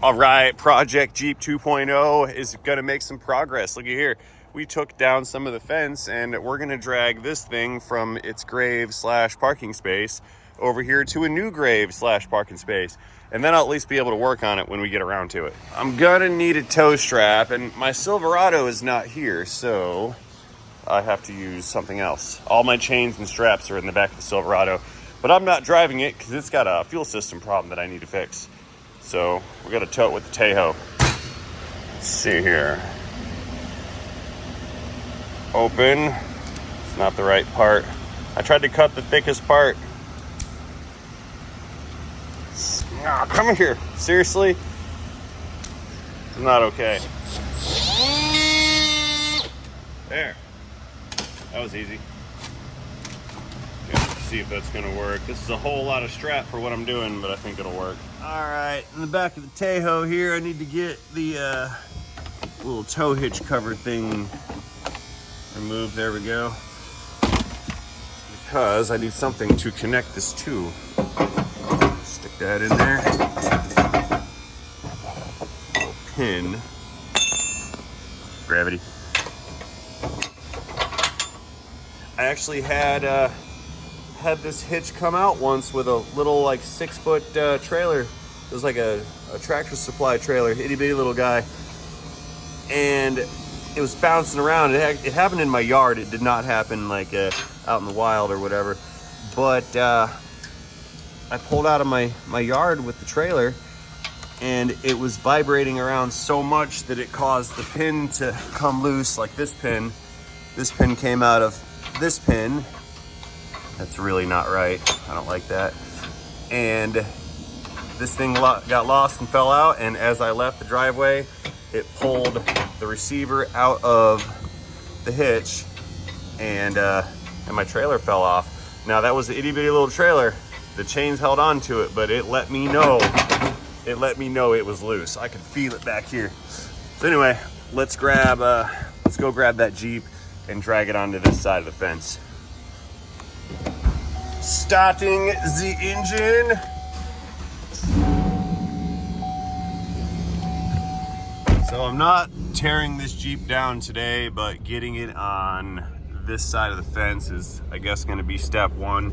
All right, Project Jeep 2.0 is gonna make some progress. Look at here. We took down some of the fence and we're gonna drag this thing from its grave slash parking space over here to a new grave slash parking space. And then I'll at least be able to work on it when we get around to it. I'm gonna need a tow strap, and my Silverado is not here, so I have to use something else. All my chains and straps are in the back of the Silverado, but I'm not driving it because it's got a fuel system problem that I need to fix. So we got to tow it with the Tahoe. Let's see here. Open. It's not the right part. I tried to cut the thickest part. Oh, come here. Seriously? It's not okay. There. That was easy. Okay, let's see if that's gonna work. This is a whole lot of strap for what I'm doing, but I think it'll work. All right, in the back of the Tahoe here, I need to get the little tow hitch cover thing removed. There we go. Because I need something to connect this to. Stick that in there. Little pin. Gravity. I actually had this hitch come out once with a little like 6-foot trailer. It was like a Tractor Supply trailer, itty bitty little guy, and it was bouncing around. It happened in my yard. It did not happen like out in the wild or whatever. But I pulled out of my yard with the trailer, and it was vibrating around so much that it caused the pin to come loose, like this pin. This pin came out of this pin. That's really not right. I don't like that. And this thing got lost and fell out, and as I left the driveway, it pulled the receiver out of the hitch, and my trailer fell off. Now that was an itty bitty little trailer. The chains held on to it, but it let me know it was loose. I could feel it back here. So anyway, let's go grab that Jeep and drag it onto this side of the fence. Starting the engine. So I'm not tearing this Jeep down today, but getting it on this side of the fence is, I guess, going to be step one.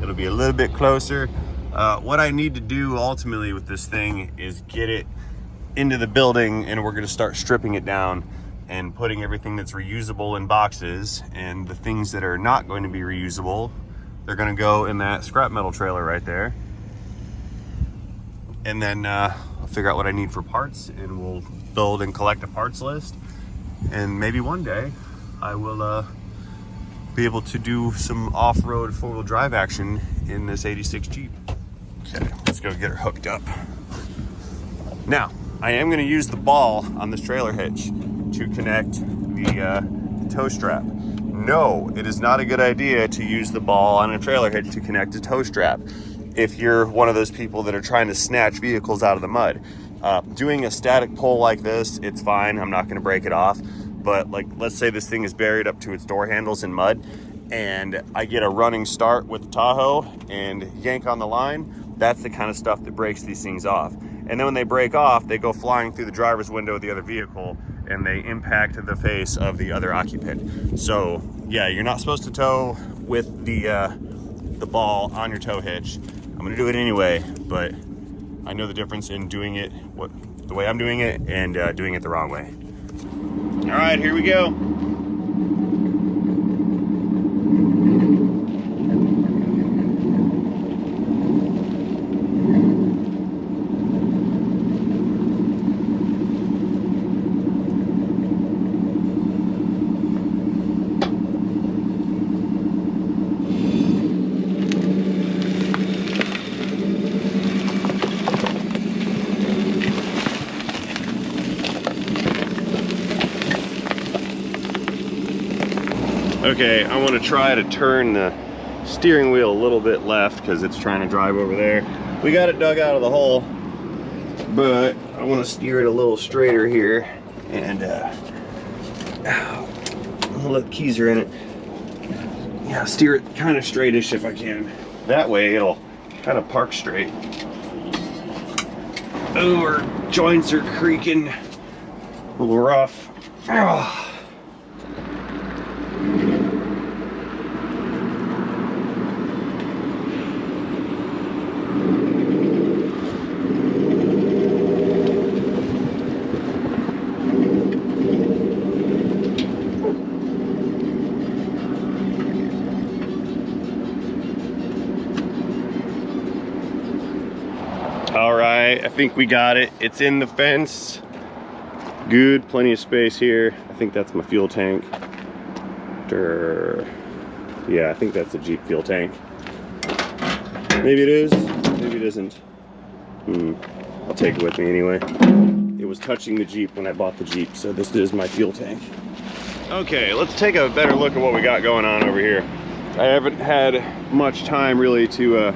It'll be a little bit closer. What I need to do ultimately with this thing is get it into the building, and we're going to start stripping it down and putting everything that's reusable in boxes, and the things that are not going to be reusable, they're going to go in that scrap metal trailer right there. And then I'll figure out what I need for parts, and we'll build and collect a parts list. And maybe one day I will be able to do some off-road four-wheel drive action in this 86 Jeep. Okay, let's go get her hooked up. Now, I am going to use the ball on this trailer hitch to connect the tow strap. No, it is not a good idea to use the ball on a trailer hitch to connect a tow strap if you're one of those people that are trying to snatch vehicles out of the mud. Doing a static pull like this, it's fine. I'm not going to break it off. But like, let's say this thing is buried up to its door handles in mud, and I get a running start with the Tahoe and yank on the line. That's the kind of stuff that breaks these things off. And then when they break off, they go flying through the driver's window of the other vehicle, and they impact the face of the other occupant. So yeah, you're not supposed to tow with the ball on your tow hitch. I'm gonna do it anyway, but I know the difference in doing it the way I'm doing it and doing it the wrong way. All right, here we go. Okay, I want to try to turn the steering wheel a little bit left because it's trying to drive over there. We got it dug out of the hole, but I want to steer it a little straighter here, and the keys are in it. Yeah, steer it kind of straightish if I can. That way it'll kind of park straight. Oh, we're Joints are creaking, a little rough. Oh. All right, I think we got it. It's in the fence. Good, plenty of space here. I think that's my fuel tank. Yeah, I think that's a Jeep fuel tank. Maybe it is, maybe it isn't. I'll take it with me anyway. It was touching the Jeep when I bought the Jeep, so this is my fuel tank. Okay, let's take a better look at what we got going on over here. I haven't had much time really to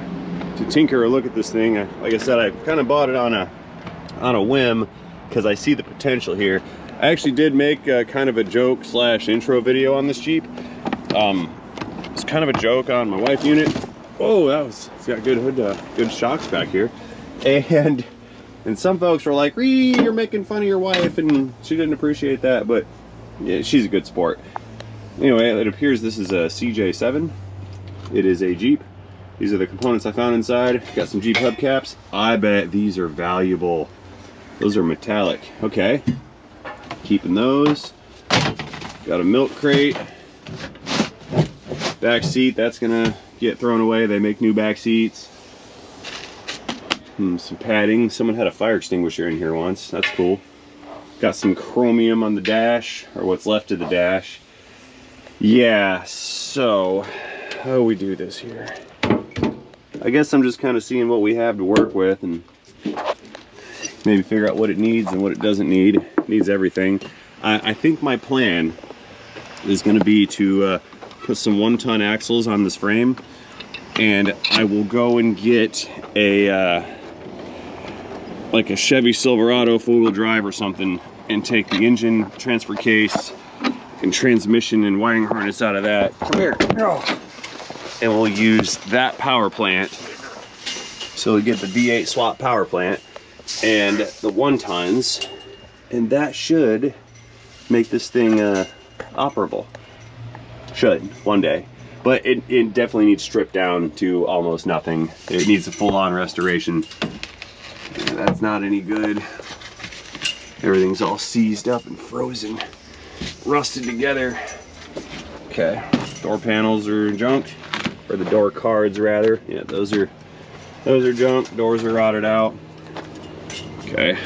tinker or look at this thing. Like I said, I kind of bought it on a whim because I see the potential here. I actually did make kind of a joke slash intro video on this Jeep. It's kind of a joke on my wife unit. Oh, it's got good hood, good shocks back here. And some folks were like, you're making fun of your wife, and she didn't appreciate that, but yeah, she's a good sport. Anyway, it appears this is a CJ-7. It is a Jeep. These are the components I found inside. Got some Jeep hubcaps. I bet these are valuable. Those are metallic. Okay. Keeping those. Got a milk crate. Back seat, that's gonna get thrown away. They make new back seats. Some padding. Someone had a fire extinguisher in here once. That's cool. Got some chromium on the dash, or what's left of the dash. Yeah, so how do we do this here? I guess I'm just kind of seeing what we have to work with and maybe figure out what it needs and what it doesn't need. It needs everything. I think my plan is going to be to put some 1-ton axles on this frame, and I will go and get a like a Chevy Silverado 4-wheel drive or something, and take the engine, transfer case, and transmission and wiring harness out of that. Come here. Oh. And we'll use that power plant. So we get the V8 swap power plant and the 1-tons, and that should make this thing operable. Should, one day. But it definitely needs stripped down to almost nothing. It needs a full-on restoration. That's not any good. Everything's all seized up and frozen, rusted together. Okay, door panels are junk. Or the door cards rather. Yeah, those are junk. Doors are rotted out. Okay.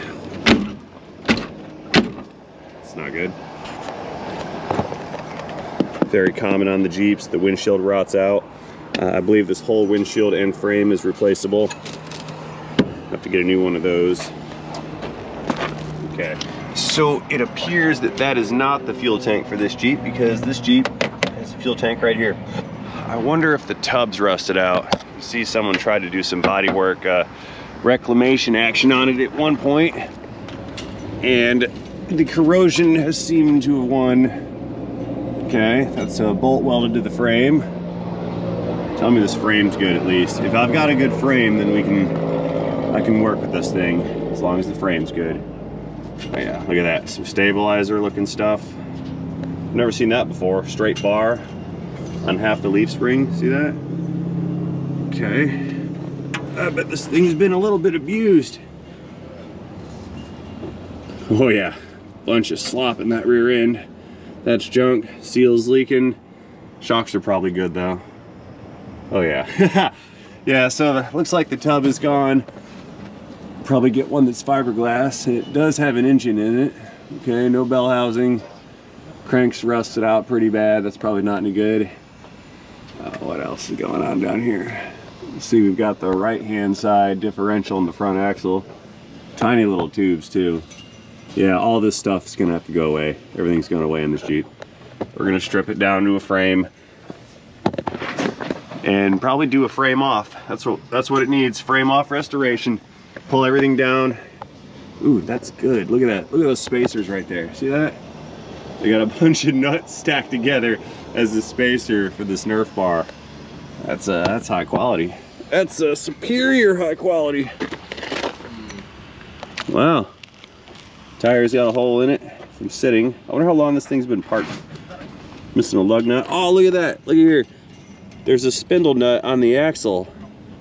It's not good. Very common on the Jeeps. The windshield rots out. I believe this whole windshield and frame is replaceable. Have to get a new one of those. Okay. So it appears that is not the fuel tank for this Jeep, because this Jeep has a fuel tank right here. I wonder if the tub's rusted out. You see someone tried to do some body work, reclamation action on it at one point, and the corrosion has seemed to have won. Okay, that's a bolt welded to the frame. Tell me this frame's good at least. If I've got a good frame, then I can work with this thing, as long as the frame's good. Oh yeah, look at that, some stabilizer looking stuff. Never seen that before. Straight bar on half the leaf spring, see that? Okay. I bet this thing's been a little bit abused. Oh yeah, bunch of slop in that rear end. That's junk, seal's leaking. Shocks are probably good though. Oh yeah. Yeah, so looks like the tub is gone. Probably get one that's fiberglass. It does have an engine in it. Okay, no bell housing. Crank's rusted out pretty bad. That's probably not any good. What else is going on down here? Let's see, we've got the right-hand side differential in the front axle. Tiny little tubes too. Yeah, all this stuff is gonna have to go away. Everything's going away in this Jeep. We're gonna strip it down to a frame and probably do a frame off. That's what it needs. Frame off restoration. Pull everything down. Ooh, that's good. Look at that. Look at those spacers right there. See that? They got a bunch of nuts stacked together as the spacer for this Nerf bar. That's high quality. That's a superior high quality. Wow, Tire's got a hole in it from sitting. I wonder how long this thing's been parked. Missing a lug nut. Oh, look at that. Look at here. There's a spindle nut on the axle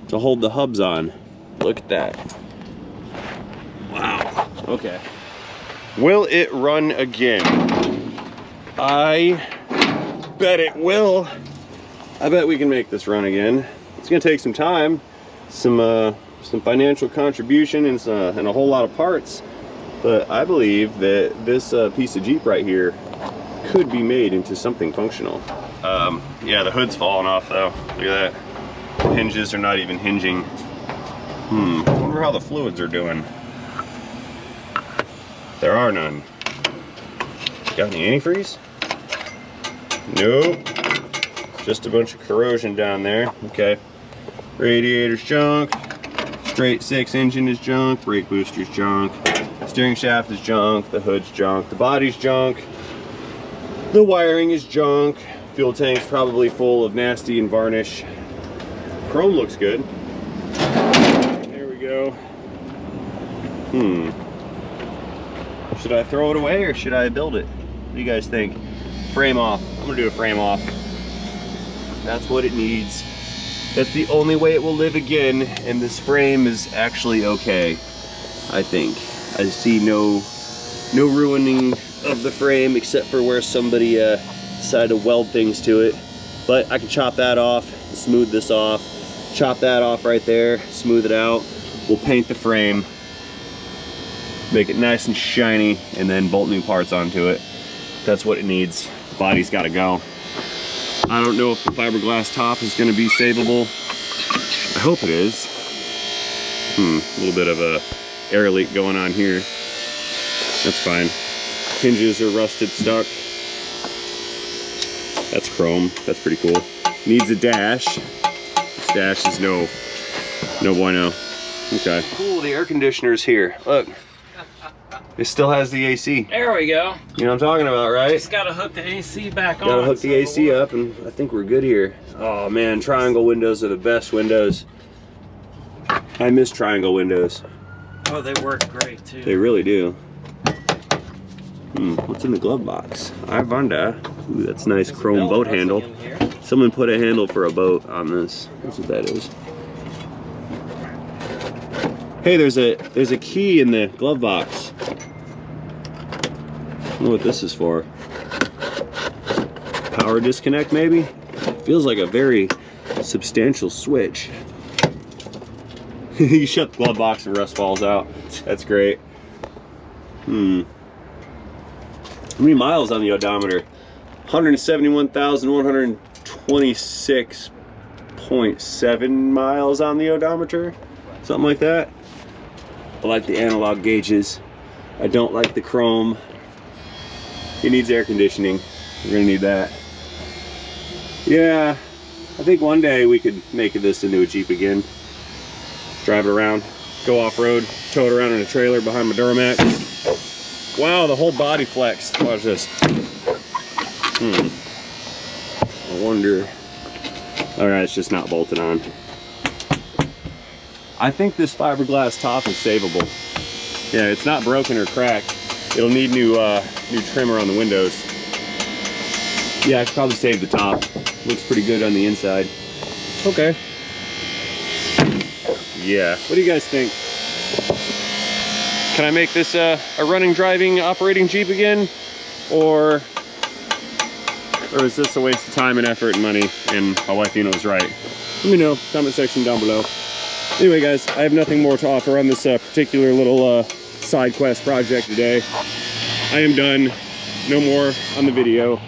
to hold the hubs on. Look at that. Wow. Okay. Will it run again? I bet it will. I bet we can make this run again. It's gonna take some time, some financial contribution, and a whole lot of parts. But I believe that this piece of Jeep right here could be made into something functional. Yeah, the hood's falling off though. Look at that. Hinges are not even hinging. I wonder how the fluids are doing. There are none. Got any antifreeze? Nope. Just a bunch of corrosion down there. Okay. Radiator's junk. Straight 6 engine is junk. Brake booster's junk. Steering shaft is junk. The hood's junk. The body's junk. The wiring is junk. Fuel tank's probably full of nasty and varnish. Chrome looks good. There we go. Should I throw it away or should I build it? What do you guys think? Frame off. I'm gonna do a frame off. That's what it needs. That's the only way it will live again, and this frame is actually okay, I think. I see no ruining of the frame except for where somebody decided to weld things to it. But I can chop that off, smooth this off, chop that off right there, smooth it out. We'll paint the frame, make it nice and shiny, and then bolt new parts onto it. That's what it needs. The body's gotta go. I don't know if the fiberglass top is gonna be savable. I hope it is. A little bit of a air leak going on here. That's fine. Hinges are rusted stuck. That's chrome. That's pretty cool. Needs a dash. This dash is no bueno. Okay. Cool, the air conditioner's here. Look. It still has the AC. There we go. You know what I'm talking about, right? Just gotta hook the AC back on. Gotta hook the AC up, and I think we're good here. Oh man, triangle windows are the best windows. I miss triangle windows. Oh, they work great too. They really do. What's in the glove box? I wonder. Ooh, that's nice. There's chrome boat handle. Someone put a handle for a boat on this. That's what that is. Hey, there's a key in the glove box. I don't know what this is for. Power disconnect, maybe? Feels like a very substantial switch. You shut the glove box and rust falls out. That's great. How many miles on the odometer? 171,126.7 miles on the odometer. Something like that. I like the analog gauges. I don't like the chrome. It needs air conditioning. We're gonna need that. Yeah, I think one day we could make this into a Jeep again. Drive it around, go off-road, tow it around in a trailer behind my Duramax. Wow, the whole body flexed. Watch this. I wonder. All right, it's just not bolted on. I think this fiberglass top is savable. Yeah, it's not broken or cracked. It'll need new trimmer on the windows. Yeah, I could probably save the top. Looks pretty good on the inside. Okay. Yeah, what do you guys think? Can I make this a running, driving, operating Jeep again? Or is this a waste of time and effort and money, and my wife, you know, is right? Let me know, comment section down below. Anyway guys, I have nothing more to offer on this particular little side quest project today. I am done. No more on the video,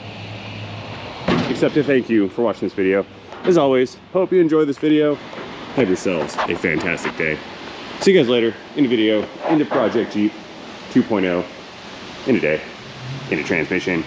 except to thank you for watching this video. As always, hope you enjoyed this video. Have yourselves a fantastic day. See you guys later in the video, into Project Jeep 2.0, in a day, in a transmission.